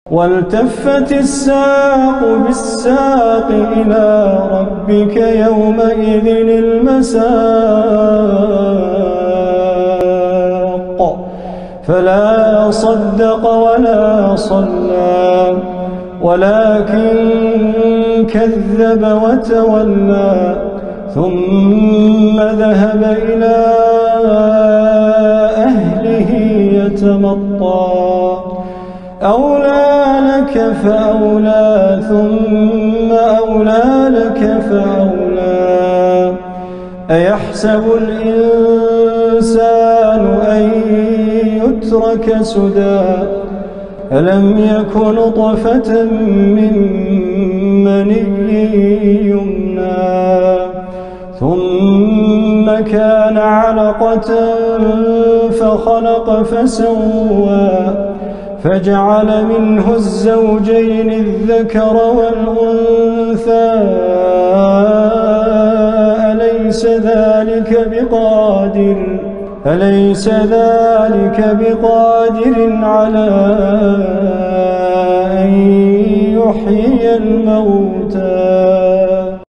والتفت الساق بالساق إلى ربك يومئذ المساق فلا صدق ولا صلى ولكن كذب وتولى ثم ذهب إلى أهله يتمطى أولى لك فأولى ثم أولى لك فأولى أيحسب الإنسان أن يترك سدى ألم يك نطفة من مني يمنى ثم كان علقة فخلق فسوى فجعل منه الزوجين الذكر والأنثى أليس ذلك بقادر على